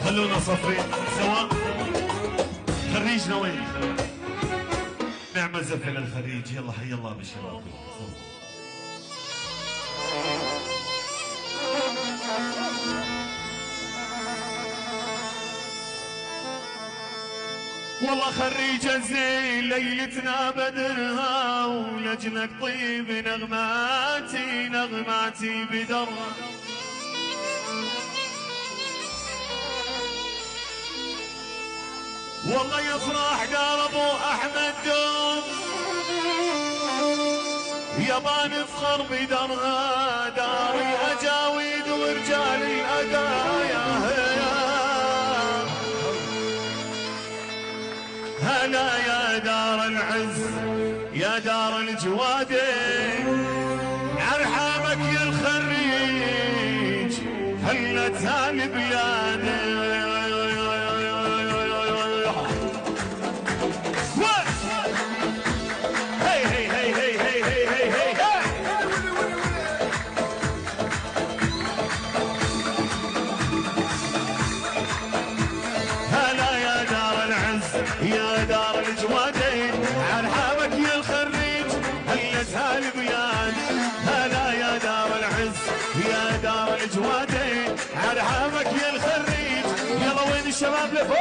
خلونا صفين سوا. خريجنا وين؟ نعمل زفة للخريج. يلا حي الله بالشباب. والله خريجة زين ليلتنا بدرها، ولجلك طيب نغماتي نغماتي بدرها. والله يفرح دار ابو احمد دوم، يابا نفخر بدرها، دار الاجاويد ورجال الادايا. هلا يا دار العز يا دار الجوادين، ارحمك يا الخريج هلتها البلاد. يا دار الجوادين ارحمك يا الخريج هلتها البلاد. هلا يا دار العز يا دار الجوادين ارحمك يا الخريج. يلا وين الشباب لفوق؟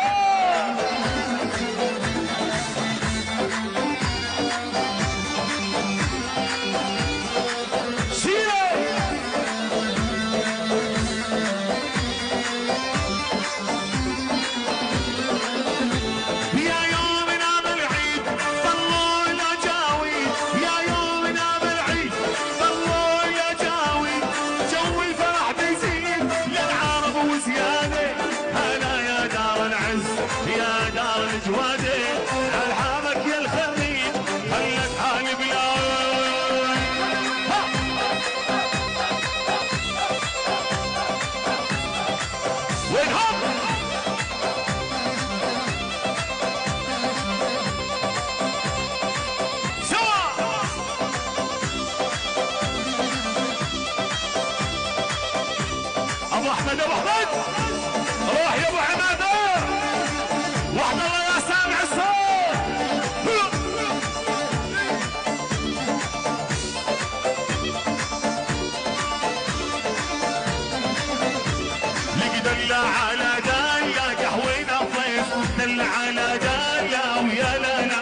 ابو احمد ابو احمد روح يا ابو حماده، وحد الله يا سامع الصوت. لقي دلة على دلة قهوينا ضيف، دلة على دلة ويا لا لا،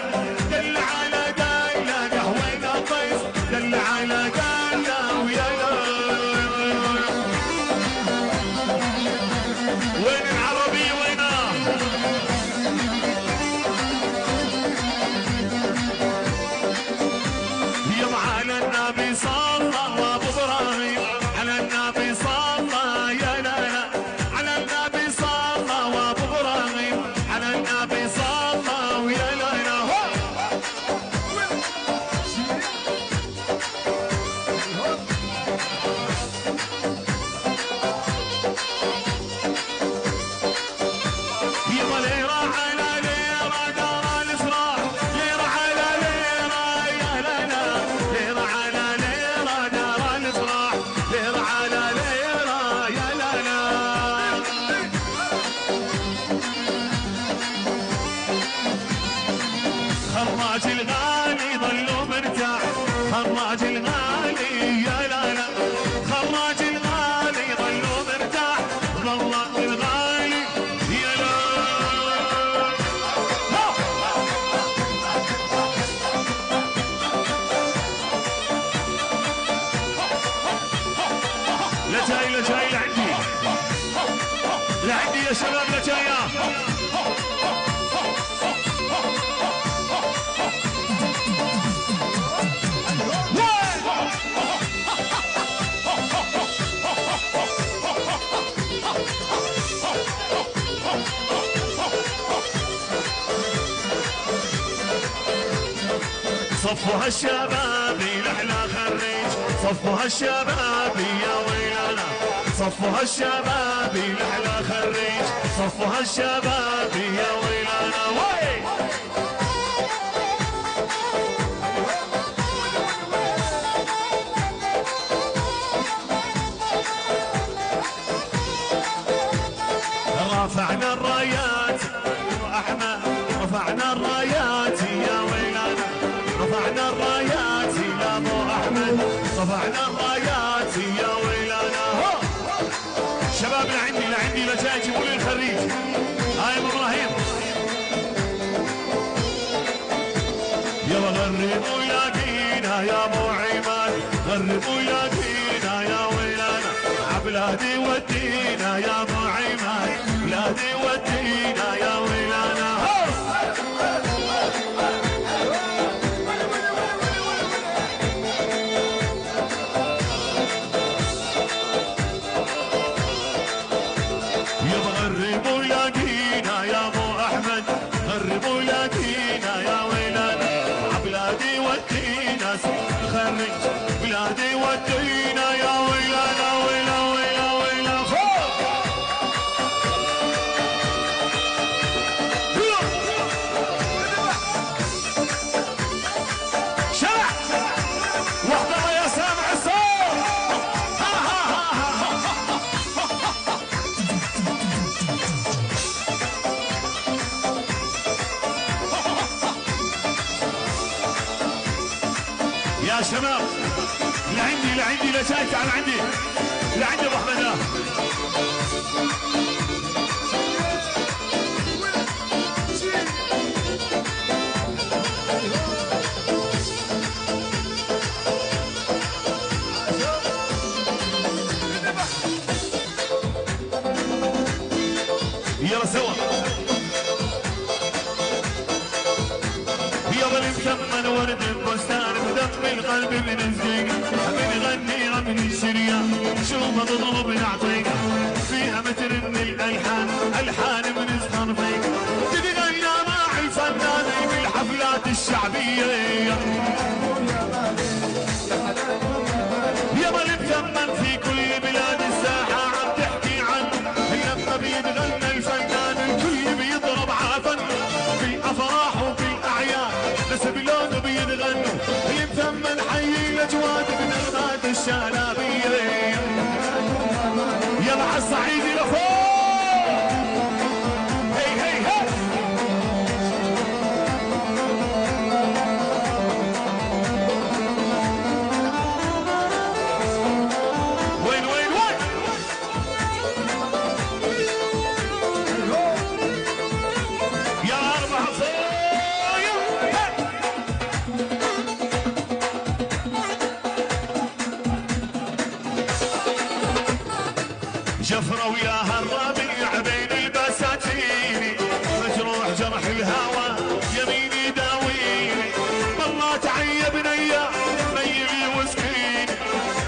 دلة على دلة قهوينا ضيف، دلة على دلة ويا لا. وين العربي وينه؟ يوم على النبي صلى وابو ابراهيم، على النبي صلى يا لا لا، على النبي صلى وابو ابراهيم، على النبي صلى ويا لا لا. خراج الغالي ظلوا مرتاح، خراج الغالي يا لا لا، خراج الغالي ظلوا مرتاح، ظل الغالي يا لا. لا جاي لا جاي لعندي لعندي يا شباب لا جايه. صفوها الشباب لحلا خريج، صفوها الشباب يا ويلانا، صفوها الشباب لحلا خريج، صفوها الشباب يا ويلانا. وي رفعنا الرايات احنا رفعنا الرايات يا ويلانا رفعنا الرايات يا ابو احمد رفعنا الرايات يا ويلانا شباب لعندي لجاي جيبوا لي الخريج هاي ابو ابراهيم يلا غربوا يلاقينا يا ابو عماد غربوا يلاقينا يا ويلانا عبلادي ودينا يا ابو عماد بلادي ودينا يا ويلانا يبا غربوا يلاقينا يا ابو احمد غربوا يلاقينا يا ويلانا عبلادي ودينا خرج بلادي ودينا يا ويلانا ويلا ويلا ويلا فوق شرع واحضر يا سامع الصوت يا شباب لعندي لجاي تعال عندي ابو احمد يلا سوا يلا نكمل ورد البستان بدم القلب من الزين بنغني من الشريان شو ما تطلب نعطيك فيها متر من الالحان من الصرفين تتغنى مع الفنان بالحفلات الشعبيه يابا المثمن في كل بلاد الساحه عم تحكي عنه لما بيتغنى الفنان الكل بيضرب عفن في الافراح وفي الاعياد بس بلونه بيتغنوا المثمن حي الاجواد بنغمات الشلابيه يلا على الصعيد لفوق هي هي هي وين وين وين يا اربع صايم جفرة وياها الربيع بين البساتين مجروح جرح الهوى يميني داويني والله تعي بنية ميلي وسكين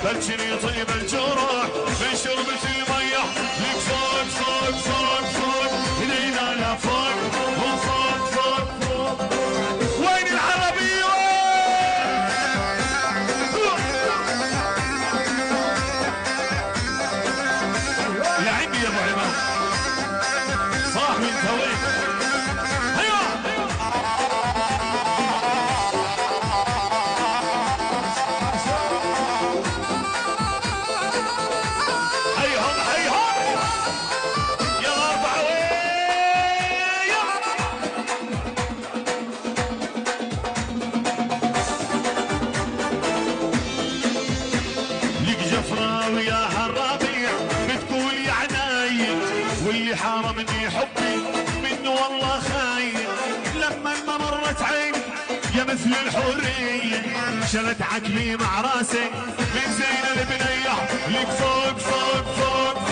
بلجني طيب الجروح من شربة المية لك فوق فوق فوق فوق هنينا لا فوق وفوق فوق فوق وين العربية لعندي يا ابو عماد صاحبي انت وين هيا هيهم هيهم يا اربعه ويا لك جفره وياها الربيع بتقول يا عناي واللي حارمني حبي منه والله خاين لما ما مرت عيني يا مثل الحوريه شلت عقلي مع راسي من زين البنيه لك فوق فوق فوق